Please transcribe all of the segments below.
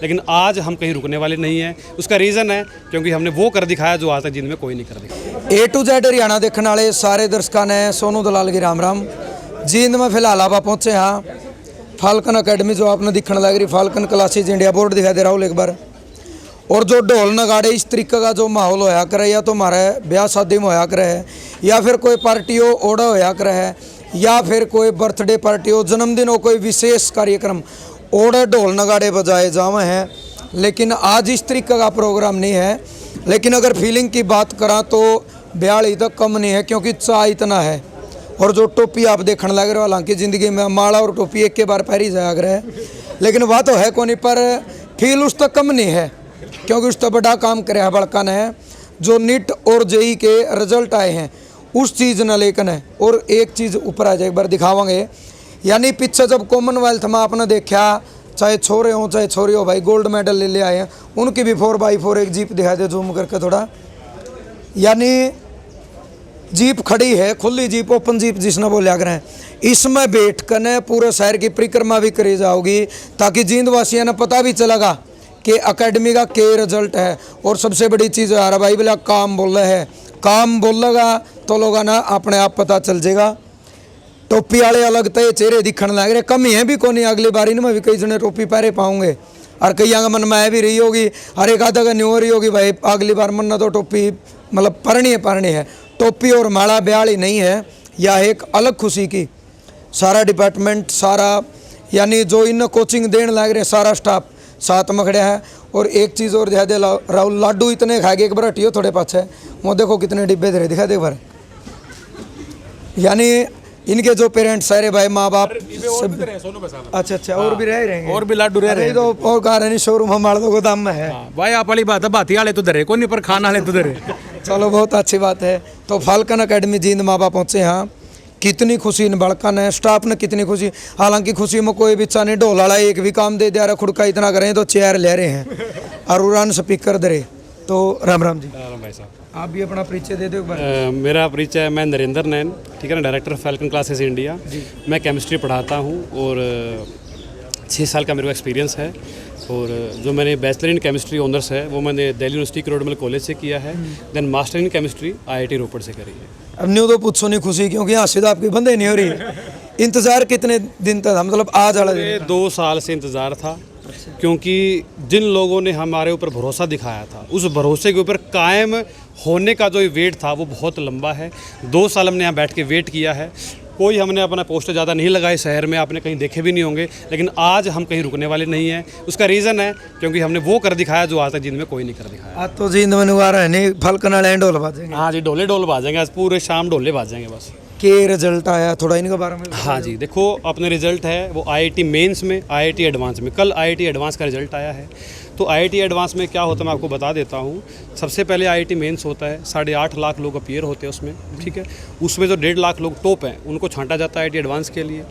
लेकिन आज हम कहीं रुकने वाले नहीं हैं। उसका रीज़न है क्योंकि हमने वो कर दिखाया जो आज तक जिंदगी में कोई नहीं कर दिखाया। A to Z हरियाणा देखने वाले सारे दर्शकों ने सोनू दलाल की राम राम। जींद में फिलहाल आप पहुँचे हाँ फाल्कन अकेडमी, जो आपने दिखने लग रही फाल्कन क्लासेज इंडिया बोर्ड दिखाई दे रहा हूँ एक बार। और जो ढोल नगाड़े इस तरीके का जो माहौल होया करे, या तो हमारे ब्याह शादी में होया करे है, या फिर कोई पार्टी हो ओड़ा होया करे है, या फिर कोई बर्थडे पार्टी हो, जन्मदिन हो, कोई विशेष कार्यक्रम, ओड़ा ढोल नगाड़े बजाए जावे हैं। लेकिन आज इस तरीके का प्रोग्राम नहीं है। लेकिन अगर फीलिंग की बात करा तो 42 तक कम नहीं है, क्योंकि चाह इतना है। और जो टोपी आप देखने लग रहे हो, हालांकि ज़िंदगी में माला और टोपी एक के बार पहरी जाया करे है, लेकिन वह तो है कोनी, पर फील उस तक कम नहीं है, क्योंकि उस तक बड़ा काम करे है बड़का ने जो नीट और जेई के रिजल्ट आए हैं उस चीज़ न लेकिन है। और एक चीज़ ऊपर आ जाए एक बार दिखावांगे, यानी पीछे जब कॉमनवेल्थ में आपने देखा, चाहे छोरे हो चाहे छोरी हो भाई, गोल्ड मेडल ले आए हैं, उनकी भी 4x4 एक जीप दिखा दे जूम करके थोड़ा। यानी जीप खड़ी है, खुली जीप, ओपन जीप जिसने बोलिया करें, इसमें बैठ कर पूरे शहर की परिक्रमा भी करी जाओगी, ताकि जींद वासियों ने पता भी चलेगा कि अकेडमी का क्या रिजल्ट है। और सबसे बड़ी चीज़ यार भाई बोला काम बोल रहे है, काम बोलेगा तो लोगों ना अपने आप पता चल जाएगा। टोपी वाले अलग तय चेहरे दिखने लग रहे, कमी है भी कौन, अगली बार इनमें भी कई जने टोपी पहरे पाऊंगे, और कई का मन में भी रही होगी, हर एक आधा का न्यू हो रही होगी भाई अगली बार मन ना तो टोपी मतलब पढ़नी है। टोपी और माला 42 नहीं है, यह एक अलग खुशी की सारा डिपार्टमेंट, सारा यानी जो इन कोचिंग देने लग रहे सारा स्टाफ साथ में खड़े है। और एक चीज़ और दिखा दे राहुल, लाडू इतने खा गए, एक बार हटियो थोड़े पाछे, वो देखो कितने डिब्बे दे दिखा दे एक बार। यानी इनके जो पेरेंट्स सारे भाई माँ बाप सब, अच्छा और भी रह रहे हैं, और भी लाडू रह रहे हैं तो और कहा रहे शोरूम हमारे तो गोदाम में है भाई। आप वाली बात है, बाती वाले तो धरे को नहीं, पर खाना वाले तो धरे। चलो बहुत अच्छी बात है। तो फाल्कन अकेडमी जींद माँ बाप पहुँचे हाँ, कितनी खुशी इन बड़का ने, स्टाफ ने कितनी खुशी। हालांकि खुशी में कोई बिच्चा नहीं, ढोल वाला एक भी काम दे दिया रहा, खुड़का इतना करें तो चेयर ले रहे हैं और उड़ान स्पीकर दे रहे। तो राम राम जी। राम भाई साहब, आप भी अपना परिचय दे दो। मेरा परिचय, मैं नरेंद्र नैन, ठीक है ना, डायरेक्टर फाल्कन क्लासेस इंडिया। मैं केमिस्ट्री पढ़ाता हूँ और 6 साल का मेरे को एक्सपीरियंस है। और जो मैंने बैचलर इन केमिस्ट्री ऑनर्स है वो मैंने दिल्ली यूनिवर्सिटी करोड़मल कॉलेज से किया है। Then master in chemistry IIT Ropar से करी है। अब न्यू तो पूछो नहीं खुशी, क्योंकि यहाँ सीधा आपकी बंदे नहीं हो रही। इंतज़ार कितने दिन तक था, मतलब आज वाला दिन? 2 साल से इंतज़ार था, क्योंकि जिन लोगों ने हमारे ऊपर भरोसा दिखाया था, उस भरोसे के ऊपर कायम होने का जो वेट था वो बहुत लंबा है। 2 साल हमने यहाँ बैठ के वेट किया है। कोई हमने अपना पोस्टर ज़्यादा नहीं लगाए शहर में, आपने कहीं देखे भी नहीं होंगे, लेकिन आज हम कहीं रुकने वाले नहीं हैं। उसका रीज़न है क्योंकि हमने वो कर दिखाया जो आज तक जिंदगी में कोई नहीं कर दिखाया। आज तो जींद में आ रहा है नहीं, फाल्कन वाले ढोल बाजेंगे। हाँ जी, ढोले बाजेंगे आज, पूरे शाम ढोले बाजेंगे बस। के रिजल्ट आया थोड़ा इनके बारे में? हाँ जी, देखो अपने रिजल्ट है वो IIT मेंस में, IIT एडवांस में, कल IIT एडवांस का रिजल्ट आया है। तो IIT एडवांस में क्या होता है मैं आपको बता देता हूँ। सबसे पहले IIT मेंस होता है, 8.5 लाख लोग अपीयर होते हैं उसमें, ठीक है। उसमें जो 1.5 लाख लोग टॉप हैं उनको छांटा जाता है IIT एडवांस के लिए।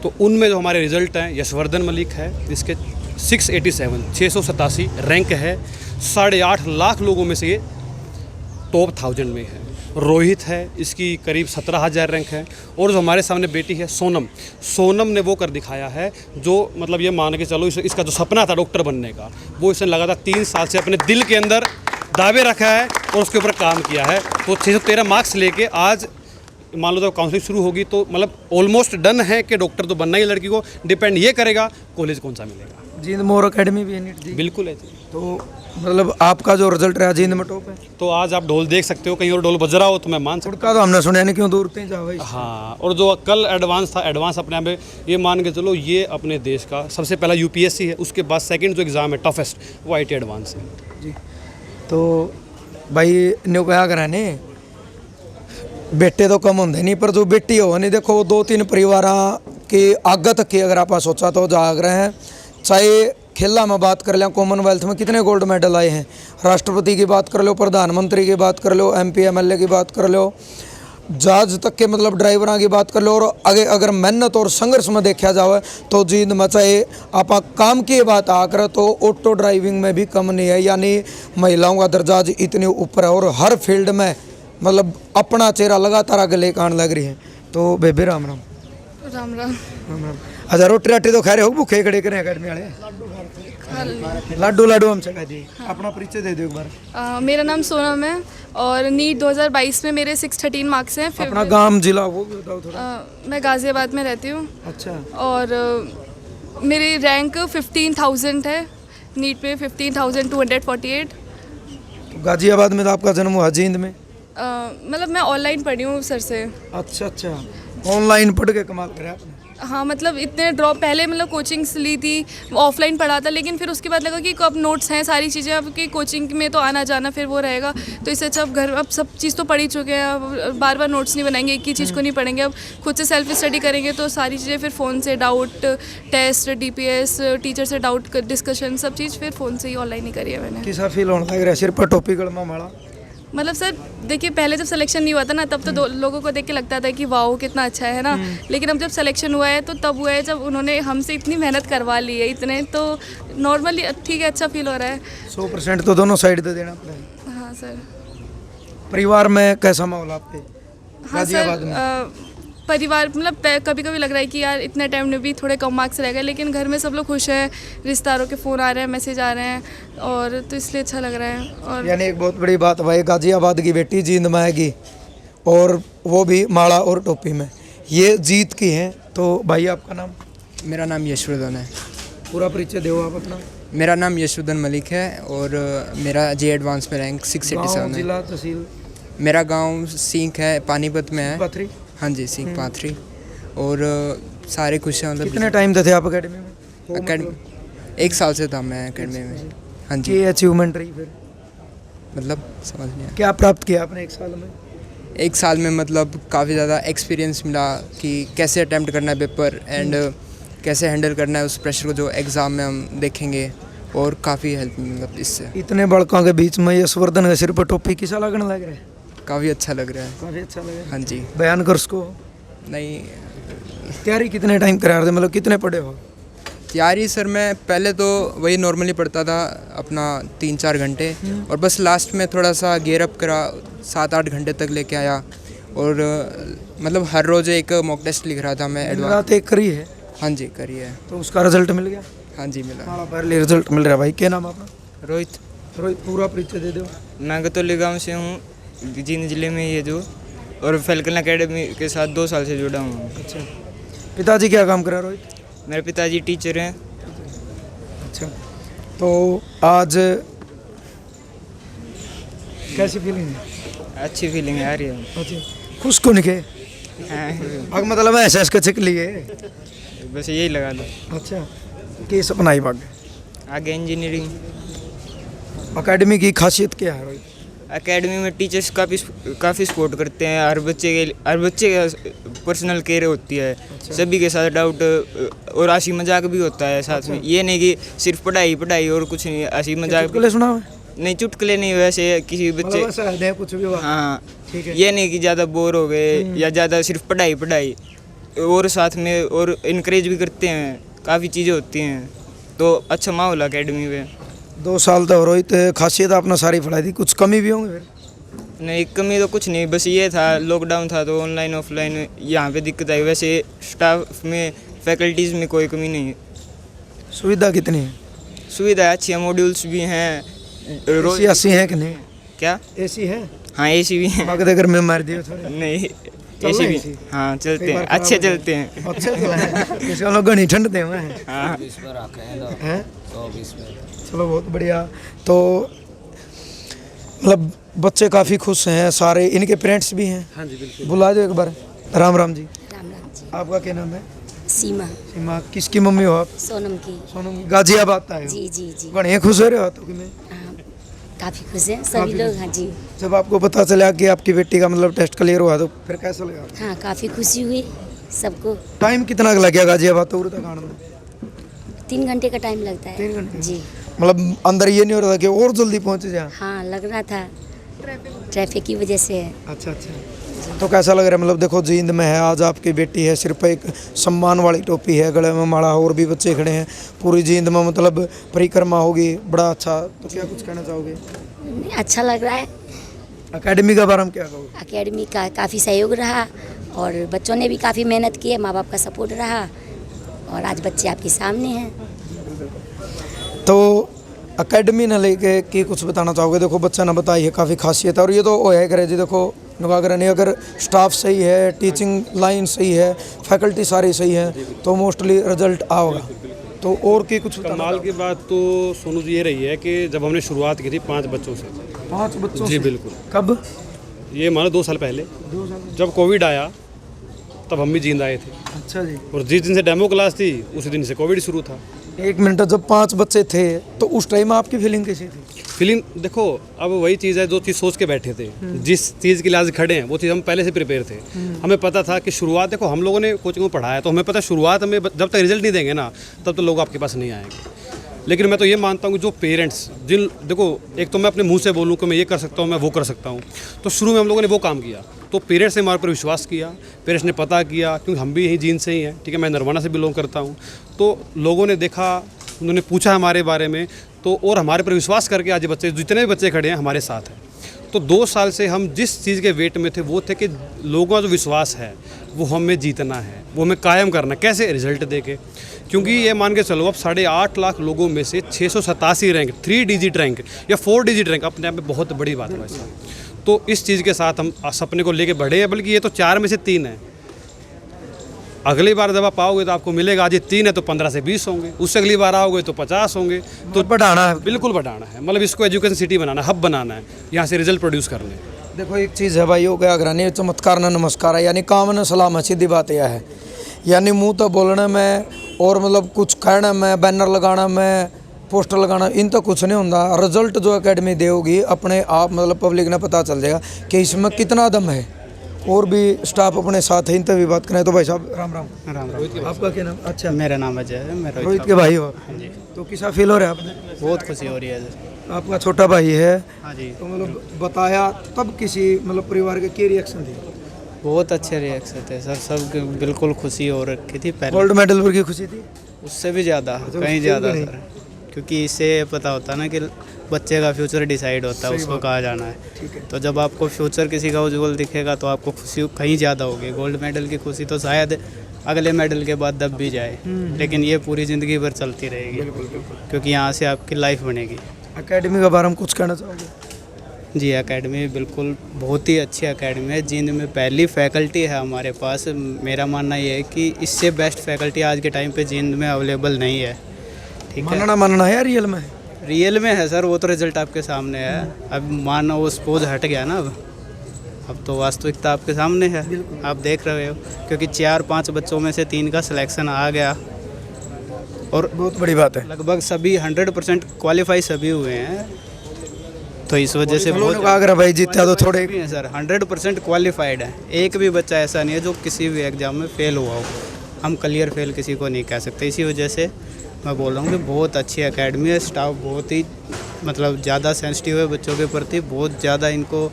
तो उनमें जो हमारे रिजल्ट हैं, यशवर्धन मलिक है जिसके 687 रैंक है, 8.5 लाख लोगों में से ये टॉप 1000 में है। रोहित है, इसकी करीब 17,000 रैंक है। और जो हमारे सामने बेटी है सोनम ने वो कर दिखाया है जो मतलब ये मान के चलो इसका जो सपना था डॉक्टर बनने का, वो इसने लगातार 3 साल से अपने दिल के अंदर दावे रखा है और उसके ऊपर काम किया है। तो 613 मार्क्स लेके आज मान लो जब काउंसलिंग शुरू होगी तो मतलब ऑलमोस्ट डन है कि डॉक्टर तो बनना ही, लड़की को डिपेंड ये करेगा कॉलेज कौन सा मिलेगा। जींद मोर अकेडमी भी है नीट जी? बिल्कुल है जी। तो मतलब आपका जो रिजल्ट रहा जींद में टॉप है? तो आज आप ढोल देख सकते हो, कहीं और ढोल बज रहा हो तो मैं मान सकता हूँ। तो हमने सुना नहीं, क्यों दूर कहीं जाओ भाई। हाँ, और जो कल एडवांस था, एडवांस अपने आप में ये मान के चलो ये अपने देश का सबसे पहला UPSC है, उसके बाद सेकंड जो एग्ज़ाम है टफेस्ट वो IIT एडवांस है जी। तो भाई न्यू क्या करा ने, बेटे तो कम होंगे नहीं, पर जो बेटी हो नहीं, देखो 2-3 परिवार के आगे तक की अगर आप सोचा तो जाग रहे हैं। चाहे खेला में बात कर लें, कॉमनवेल्थ में कितने गोल्ड मेडल आए हैं, राष्ट्रपति की बात कर लो, प्रधानमंत्री की बात कर लो, MP MLA की बात कर लो, जहाज तक के मतलब ड्राइवरों की बात कर लो। और आगे अगर मेहनत और संघर्ष में देखा जाए तो जींद में चाहे आप काम की बात आकर तो ऑटो ड्राइविंग में भी कम नहीं है। यानी महिलाओं का दर्जा इतने ऊपर है और हर फील्ड में मतलब अपना चेहरा लगातार आगे लेकर आने लग रही है। तो बेबे राम राम। राम राम। राम राम। अच्छा रोटी राटी तो खा रहे हो भूखे खड़े करें अकेडमी वाले लाडू लाडू हमसे कह दी अपना परिचय दे दो एक बार। मेरा नाम सोनम है और नीट 2022 में मेरे 613 मार्क्स हैं। फिर अपना गांव जिला वो भी बताओ थोड़ा। मैं गाज़ियाबाद में रहती हूँ अच्छा और मेरी रैंक 15,000 है। नीट में 15,248। तो गाजियाबाद में तो आपका जन्म हुआ जींद में। मतलब मैं ऑनलाइन पढ़ी हूँ सर से। अच्छा अच्छा ऑनलाइन पढ़ के कमाल करे आपने। हाँ मतलब इतने ड्रॉप पहले मतलब कोचिंग्स ली थी, ऑफलाइन पढ़ा था, लेकिन फिर उसके बाद लगा कि अब नोट्स हैं सारी चीज़ें, अब कि कोचिंग में तो आना जाना फिर वो रहेगा, तो इससे अच्छा अब घर अब सब चीज़ तो पढ़ ही चुके हैं, अब बार बार नोट्स नहीं बनाएंगे, एक ही चीज़ को नहीं पढ़ेंगे, अब खुद से सेल्फ स्टडी करेंगे तो सारी चीज़ें फिर फ़ोन से डाउट टेस्ट DPS टीचर से डाउट डिस्कशन सब चीज़ फिर फ़ोन से ही ऑनलाइन ही करी है मैंने। किसा फील होने लग रहा है सिर पर टोपी गलमा माला। मतलब सर देखिए पहले जब सिलेक्शन नहीं हुआ था ना तब तो लोगों को देख के लगता था कि वाओ कितना अच्छा है ना, लेकिन अब जब सिलेक्शन हुआ है तो तब हुआ है जब उन्होंने हमसे इतनी मेहनत करवा ली है इतने, तो नॉर्मली ठीक है, अच्छा फील हो रहा है। 100% तो दोनों साइड दे देना पड़ेगा। हाँ सर। परिवार में कैसा माहौल आपके हाँ गाजियाबाद सर में? परिवार मतलब कभी कभी लग रहा है कि यार इतने टाइम में भी थोड़े कम मार्क्स रह गए, लेकिन घर में सब लोग खुश हैं, रिश्तेदारों के फ़ोन आ रहे हैं, मैसेज आ रहे हैं, और तो इसलिए अच्छा लग रहा है। और यानी एक बहुत बड़ी बात भाई गाजियाबाद की बेटी जींद में आएगी और वो भी माला और टोपी में, ये जीत की हैं। तो भाई आपका नाम? मेरा नाम यशवर्धन है। पूरा परिचय दो आप अपना। मेरा नाम यशवर्धन मलिक है और मेरा जे एडवांस में रैंक 687 गाँव, है। जिला तहसील? मेरा गांव सींख है, पानीपत में है। पथरी? हाँ जी सींख पाथरी। और सारे खुश हैं। कितने टाइम से थे आप अकेडमी में? अकेडमी 1 साल से था मैं अकेडमी में। हाँ जी। ये अचीवमेंट रही फिर मतलब समझ नहीं आया। क्या प्राप्त किया आपने 1 साल में? 1 साल में मतलब काफ़ी ज़्यादा एक्सपीरियंस मिला कि कैसे अटैम्प्ट करना है पेपर एंड कैसे हैंडल करना है उस प्रेशर को जो एग्ज़ाम में हम देखेंगे, और काफ़ी हेल्प मतलब इससे। इतने बड़कों के बीच में यशवर्धन के सिर पर टोपी किसा लगने लग रहा है? काफ़ी अच्छा लग रहा है। काफ़ी अच्छा लग रहा है। हाँ जी। बयान कर उसको। नहीं तैयारी कितने टाइम करा रहे थे, मतलब कितने पढ़े हो? तैयारी सर मैं पहले तो वही नॉर्मली पढ़ता था अपना 3-4 घंटे, और बस लास्ट में थोड़ा सा गेयर अप करा, 7-8 घंटे तक लेके आया, और मतलब हर रोज़ एक मॉक टेस्ट लिख रहा था मैं एडवांस। रात एक करी है? हाँ जी करी है। तो उसका रिजल्ट मिल गया? हाँ जी मिला। हाँ पहले रिजल्ट मिल रहा है भाई। क्या नाम आपका? रोहित। रोहित पूरा परिचय दे दो। मैं गतौली गांव से हूँ, जींद जिले में ये जो, और फैल्कन एकेडमी के साथ 2 साल से जुड़ा हूँ। अच्छा पिताजी क्या काम कर रहे हैं रोहित? मेरे पिताजी टीचर हैं। अच्छा तो आज कैसी फीलिंग है? अच्छी फीलिंग है आ रही है। अच्छा खुश को निके हाँ, अब मतलब ऐसा इसका चिक लिए। बस यही लगा लो। अच्छा कि सपना ही बाग आगे इंजीनियरिंग। अकेडमी की खासियत क्या है रोहित? एकेडमी में टीचर्स काफ़ी सपोर्ट करते हैं, हर बच्चे का पर्सनल केयर होती है। सभी के साथ डाउट और हंसी मजाक भी होता है साथ में। ये नहीं कि सिर्फ पढ़ाई पढ़ाई और कुछ नहीं, हंसी मजाक चुटकुले सुना हुआ है? नहीं, चुटकुले नहीं, वैसे किसी बच्चे मतलब ऐसा है कुछ भी हुआ? हाँ ठीक है। ये नहीं कि ज़्यादा बोर हो गए या ज़्यादा सिर्फ पढ़ाई पढ़ाई, और साथ में और इनकरेज भी करते हैं, काफ़ी चीज़ें होती हैं, तो अच्छा माहौल है अकेडमी में। 2 साल तो रोहित खासियत आपने सारी पढ़ाई थी, कुछ कमी भी होंगे फिर? नहीं कमी तो कुछ नहीं, बस ये था लॉकडाउन था तो ऑनलाइन ऑफलाइन यहाँ पे दिक्कत आई। वैसे स्टाफ में फैकल्टीज़ में कोई कमी नहीं है। सुविधा कितनी है? सुविधा अच्छी है, मॉड्यूल्स भी हैं। एसी अस्सी है कि नहीं? क्या? एसी है? हाँ एसी भी हैं। बाकी घर में मार दिए थोड़े। नहीं चल एसी रहा है भी AC? हाँ चलते कई हैं, बार खराब अच्छे हो जाए। चलते हैं। अच्छे चला है इसका लोग घनी ठंड दे हुए हैं। हाँ हैं? चलो बहुत बढ़िया। तो मतलब बच्चे काफ़ी खुश हैं सारे, इनके पेरेंट्स भी हैं? हाँ जी बिल्कुल। बुला दो एक बार। राम राम जी। राम राम जी। आपका क्या नाम है? सीमा। सीमा किसकी मम्मी हो आप? सोनम की। सोनम की। गाजियाबाद आए हो? जी जी जी। बड़े खुश हो रहे हो तो कि मैं हाँ, काफ़ी खुश हैं सभी काफ़ी लोग। हाँ जी। जब आपको पता चला कि आपकी बेटी का मतलब टेस्ट क्लियर हुआ तो फिर कैसा लगा? हाँ काफ़ी खुशी हुई सबको। टाइम कितना लग गया गाजियाबाद तो तक आने में? 3 घंटे का टाइम लगता है। 3 घंटे? जी। मतलब अंदर ये नहीं हो रहा था कि और जल्दी पहुंच जाए? हाँ लग रहा था, ट्रैफिक की वजह से है। अच्छा अच्छा। तो कैसा लग रहा है? मतलब देखो जींद में है, आज आपकी बेटी है, सिर पर एक सम्मान वाली टोपी है, गले में माला, और भी बच्चे खड़े हैं, पूरी जींद में मतलब परिक्रमा होगी, बड़ा अच्छा। तो क्या कुछ कहना चाहोगे? अच्छा लग रहा है। अकेडमी के बारे में क्या कहोगे? अकेडमी का काफ़ी सहयोग रहा और बच्चों ने भी काफ़ी मेहनत की है, माँ बाप का सपोर्ट रहा और आज बच्चे आपके सामने हैं। तो अकेडमी ने लेके की कुछ बताना चाहोगे? देखो बच्चा ने बताई है काफ़ी खासियत है, और ये तो वो है करे जी, देखो नवागरा नहीं, अगर स्टाफ सही है, टीचिंग लाइन सही है, फैकल्टी सारी सही है, तो मोस्टली रिजल्ट आओगा। तो और की कुछ बताना? कमाल की बात तो सोनू जी ये रही है कि जब हमने शुरुआत की थी 5 बच्चों से। 5 बच्चों जी से? बिल्कुल। कब? ये मानो 2 साल पहले, जब कोविड आया तब हम भी जींद आए थे, अच्छा जी। और जिस दिन से डेमो क्लास थी उसी दिन से कोविड शुरू था। एक मिनट, जब 5 बच्चे थे तो उस टाइम आपकी फीलिंग कैसी थी? फीलिंग देखो, अब वही चीज़ है जो चीज़ सोच के बैठे थे, जिस चीज़ के लिए आज खड़े हैं वो चीज़ हम पहले से प्रिपेयर थे। हमें पता था कि शुरुआत, देखो हम लोगों ने कोचिंग में पढ़ाया तो हमें पता है शुरुआत में जब तक रिजल्ट नहीं देंगे ना तब तक लोग आपके पास नहीं आएंगे। लेकिन मैं तो ये मानता हूँ कि जो पेरेंट्स जिन, देखो एक तो मैं अपने मुंह से बोलूँ कि मैं ये कर सकता हूँ, मैं वो कर सकता हूँ, तो शुरू में हम लोगों ने वो काम किया, तो पेरेंट्स ने हमारे पर विश्वास किया, पेरेंट्स ने पता किया, क्योंकि हम भी यही जीन से ही हैं, ठीक है, मैं नरवाना से बिलोंग करता हूँ, तो लोगों ने देखा, उन्होंने पूछा हमारे बारे में, तो और हमारे पर विश्वास करके आज बच्चे, जितने भी बच्चे खड़े हैं हमारे साथ हैं। तो 2 साल से हम जिस चीज़ के वेट में थे वो थे कि लोगों का जो विश्वास है वो हमें जीतना है, वो हमें कायम करना है। कैसे? रिजल्ट दे के, क्योंकि ये मान के चलो अब 8.5 लाख लोगों में से 687 रैंक, 3 डिजिट रैंक या 4 डिजिट रैंक अपने आप में बहुत बड़ी बात है वैसे। तो इस चीज़ के साथ हम सपने को लेके बढ़े हैं, बल्कि ये तो 4 में से 3 है। अगली बार जब आप आओगे तो आपको मिलेगा, आज ये 3 है तो 15 से 20 होंगे, उससे अगली बार आओगे तो 50 होंगे। तो बढ़ाना है, बिल्कुल बढ़ाना है, मतलब इसको एजुकेशन सिटी बनाना, हब बनाना है, यहाँ से रिजल्ट प्रोड्यूस करने। देखो एक चीज़ है भाई, हो गया अग्रणी चमत्कार न नमस्कार है, यानी काम न सलाम है। सीधी बात यह है, यानी मुंह तो बोलने में और मतलब कुछ कहना में, बैनर लगाना में, पोस्टर लगाना, इन तो कुछ नहीं होता। रिजल्ट जो एकेडमी देगी अपने आप, मतलब पब्लिक ने पता चल जाएगा कि इसमें कितना दम है। और भी स्टाफ अपने साथ है, इन तक भी बात करें तो भाई साहब राम राम। राम राम। आपका क्या नाम? अच्छा, मेरा नाम अजय है। मैं रोहित के भाई हो आप? हाँ जी। तो कैसा फील हो रहा है आपने? बहुत खुशी हो रही है। आपका छोटा भाई है, हाँ जी। तो मतलब बताया तब किसी मतलब परिवार के क्या रिएक्शन थे? बहुत अच्छे रिएक्शन थे सर, सब बिल्कुल खुशी हो रखी थी पहले, गोल्ड मेडल पर की खुशी थी? उससे भी ज़्यादा, कहीं ज़्यादा सर, क्योंकि इससे पता होता ना कि बच्चे का फ्यूचर डिसाइड होता है, उसको कहाँ जाना है। तो जब आपको फ्यूचर किसी का उज्जवल दिखेगा तो आपको खुशी कहीं ज़्यादा होगी। गोल्ड मेडल की खुशी तो शायद अगले मेडल के बाद दब भी जाए, लेकिन ये पूरी ज़िंदगी भर चलती रहेगी, क्योंकि यहाँ से आपकी लाइफ बनेगी। एकेडमी के बारे में कुछ कहना चाहोगे? जी, एकेडमी बिल्कुल बहुत ही अच्छी एकेडमी है। जींद में पहली फैकल्टी है हमारे पास। मेरा मानना ये है कि इससे बेस्ट फैकल्टी आज के टाइम पे जींद में अवेलेबल नहीं है। ठीक है, मानना है रियल में? रियल में है सर, वो तो रिजल्ट आपके सामने है। अब मानो वो सपोज हट गया ना, अब तो वास्तविकता आपके सामने है, आप देख रहे हो, क्योंकि 4-5 बच्चों में से 3 का सिलेक्शन आ गया, और बहुत बड़ी बात है। लगभग सभी 100% क्वालिफाई सभी हुए हैं। तो इस वजह से बहुत अगर भाई जीता तो थोड़े भी हैं सर, 100% क्वालिफाइड है। एक भी बच्चा ऐसा नहीं है जो किसी भी एग्ज़ाम में फेल हुआ हो। हम क्लियर फेल किसी को नहीं कह सकते। इसी वजह से मैं बोल रहा हूँ कि बहुत अच्छी एकेडमी है। स्टाफ बहुत ही मतलब ज़्यादा सेंसिटिव है बच्चों के प्रति, बहुत ज़्यादा इनको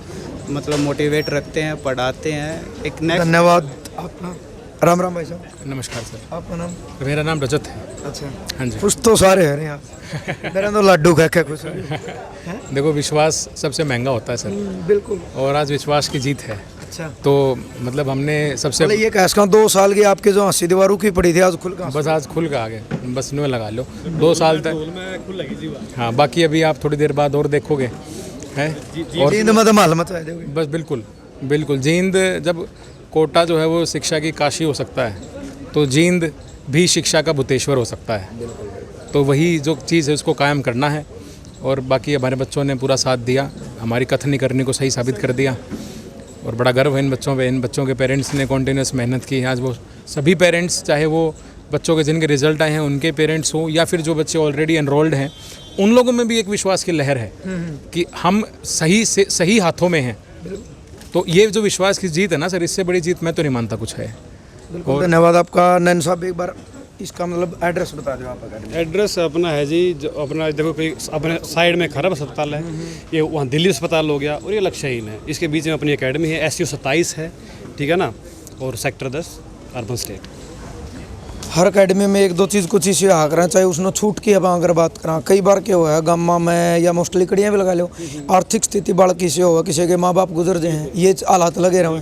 मतलब मोटिवेट रखते हैं, पढ़ाते हैं। एक नेक्स्ट धन्यवाद आपका। राम राम भाई साहब। नमस्कार सर। आपका नाम? मेरा नाम रजत है। अच्छा, हाँ जी। खुश तो सारे हैं यहाँ, मेरा तो लड्डू खा के खुश। देखो, विश्वास सबसे महंगा होता है सर, बिल्कुल, और आज विश्वास की जीत है। अच्छा, तो मतलब हमने सबसे मतलब ये कह सकता हूँ 2 साल की आपके जो हंसी दीवारों की पड़ी थी, आज खुल का बस आज खुल के आ गए, बस नुए लगा लो 2 साल तक। हाँ, बाकी अभी आप थोड़ी देर बाद और देखोगे है। और जींद में तो माल मचा दोगे। बस बिल्कुल बिल्कुल, जींद जब कोटा जो है वो शिक्षा की काशी हो सकता है, तो जींद भी शिक्षा का भूतेश्वर हो सकता है। तो वही जो चीज़ है उसको कायम करना है, और बाकी हमारे बच्चों ने पूरा साथ दिया, हमारी कथनी करने को सही साबित कर दिया, और बड़ा गर्व है इन बच्चों पे। इन बच्चों के पेरेंट्स ने कॉन्टीन्यूस मेहनत की। आज वो सभी पेरेंट्स, चाहे वो बच्चों के जिनके रिजल्ट आए हैं उनके पेरेंट्स हों, या फिर जो बच्चे ऑलरेडी एनरोल्ड हैं, उन लोगों में भी एक विश्वास की लहर है कि हम सही हाथों में हैं। तो ये जो विश्वास की जीत है ना सर, इससे बड़ी जीत मैं तो नहीं मानता कुछ है। बिल्कुल, धन्यवाद आपका। नैन साहब, एक बार इसका मतलब एड्रेस बता दो आप। अकेडमी एड्रेस अपना है जी, जो अपना देखो कोई अपने साइड में खरब अस्पताल है, ये वहाँ दिल्ली अस्पताल हो गया, और ये लक्ष्यहीन है। इसके बीच में अपनी एकेडमी है, SU 27 है, ठीक है ना, और सेक्टर 10 अर्बन स्टेट। हर अकेडमी में 1-2 चीज़ कुछ इसी हाक रहे, चाहे उसने छूट की अब अगर बात करा, कई बार क्या हुआ है गामा में या मोस्टली कड़ियाँ भी लगा लो, आर्थिक स्थिति बाल किसी हो, किसी के माँ बाप गुजर जाए हैं, ये हालात लगे रहे,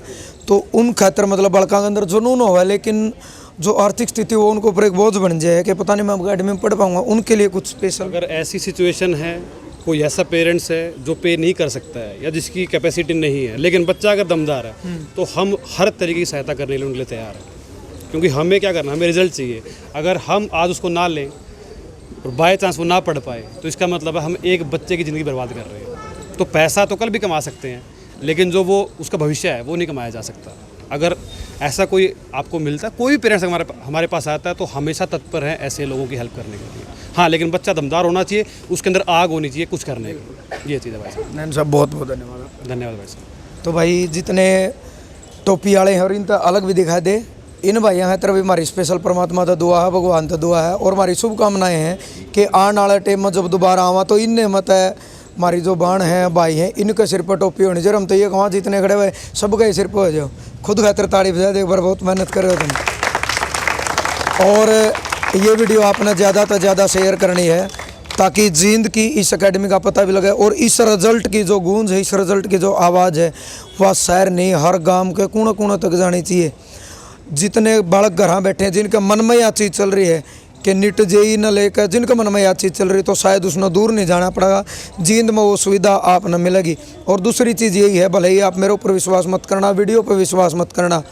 तो उन खातर मतलब बड़का के अंदर जुनून हो, लेकिन जो आर्थिक स्थिति वो उनको ऊपर एक बोझ बन जाए कि पता नहीं मैं अकेडमी में पढ़ पाऊंगा, उनके लिए कुछ स्पेशल? अगर ऐसी सिचुएशन है, कोई ऐसा पेरेंट्स है जो पे नहीं कर सकता है या जिसकी कैपेसिटी नहीं है, लेकिन बच्चा अगर दमदार है तो हम हर तरीके की सहायता करने के लिए उनके लिए तैयार हैं। क्योंकि हमें क्या करना है, हमें रिजल्ट चाहिए। अगर हम आज उसको ना लें और बाय चांस वो ना पढ़ पाए तो इसका मतलब है हम एक बच्चे की ज़िंदगी बर्बाद कर रहे हैं। तो पैसा तो कल भी कमा सकते हैं, लेकिन जो वो उसका भविष्य है वो नहीं कमाया जा सकता। अगर ऐसा कोई आपको मिलता है, कोई भी पेरेंट्स हमारे पास आता है तो हमेशा तत्पर हैं ऐसे लोगों की हेल्प करने के लिए। हाँ, लेकिन बच्चा दमदार होना चाहिए, उसके अंदर आग होनी चाहिए कुछ करने की। ये चीज़ है भाई साहब। नैन साहब बहुत बहुत धन्यवाद। धन्यवाद भाई साहब। तो भाई जितने टोपी वाले हैं और इन अलग भी दिखा दे, इन भाइयों की तरफ भी हमारी स्पेशल परमात्मा का दुआ है, भगवान का दुआ है और हमारी शुभकामनाएं हैं कि आने वाले टाइम में जब दोबारा आवा तो इनने मत है हमारी जो बाण हैं भाई हैं इनके सिर पर टोपी होनी चाहिए। हम तो ये कहाँ जितने खड़े हुए सबका ही सिर पर हो जाओ। खुद खातिर तारीफ जाए, एक बार बहुत मेहनत कर रहे हो तुम। और ये वीडियो आपने ज़्यादा से ज़्यादा शेयर करनी है ताकि जींद की इस एकेडमी का पता भी लगे और इस रिजल्ट की जो गूंज है, इस रिजल्ट की जो आवाज़ है वह शहर नहीं हर गांव के कोने कोने तक जानी चाहिए। जितने बालक घर बैठे हैं जिनके मन में यह चीज़ चल रही है कि नीट जेई न लेकर जिनके मन में यह चीज़ चल रही तो शायद उसने दूर नहीं जाना पड़ेगा, जींद में वो सुविधा आप न मिलेगी। और दूसरी चीज़ यही है, भले ही आप मेरे ऊपर विश्वास मत करना, वीडियो पर विश्वास मत करना,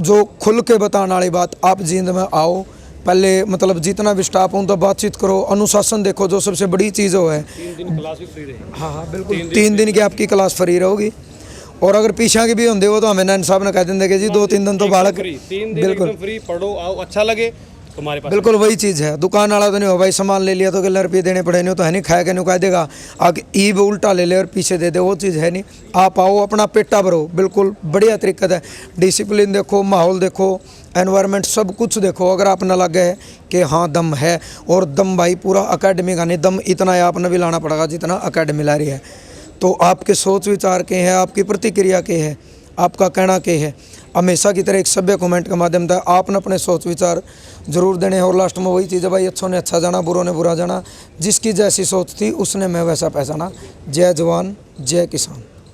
जो खुल के बताने वाली बात, आप जींद में आओ, पहले मतलब जितना भी स्टाफ हो उनसे बातचीत करो, अनुशासन देखो, जो सबसे बड़ी चीज़ वो है। 3 दिन क्लास भी फ्री रहेगी। हाँ हाँ बिल्कुल, 3 दिन की आपकी क्लास फ्री रहेगी। और अगर पीछा के भी होंगे वो तो हमें नैन साहब ने कह देंगे कि जी 2-3 दिन तो बालक 3 दिन एकदम फ्री, पढ़ो आओ, अच्छा लगे तुम्हारे पास। बिल्कुल वही चीज़ है। दुकान वाला तो नहीं हो भाई सामान ले लिया तो कितना रुपये देने पड़े, नहीं तो है नहीं खाएगा नहीं कह देगा आगे ईब उल्टा ले ले और पीछे दे दे, वो चीज़ है नहीं। आप आओ अपना पेटा भरो, बिल्कुल बढ़िया तरीका है। डिसिप्लिन देखो, माहौल देखो, एनवायरनमेंट सब कुछ देखो। अगर आप न लगे कि हाँ दम है, और दम भाई पूरा अकेडमी का नहीं, दम इतना है आपने भी लाना पड़ेगा जितना अकेडमी ला रही है। तो आपके सोच विचार के हैं, आपकी प्रतिक्रिया के है, आपका कहना के है, हमेशा की तरह एक सभ्य कमेंट के माध्यम से आपने अपने सोच विचार जरूर देने हैं। और लास्ट में वही चीज़ है भाई, अच्छों ने अच्छा जाना, बुरों ने बुरा जाना, जिसकी जैसी सोच थी उसने मैं वैसा पहचाना। जय जवान जय किसान।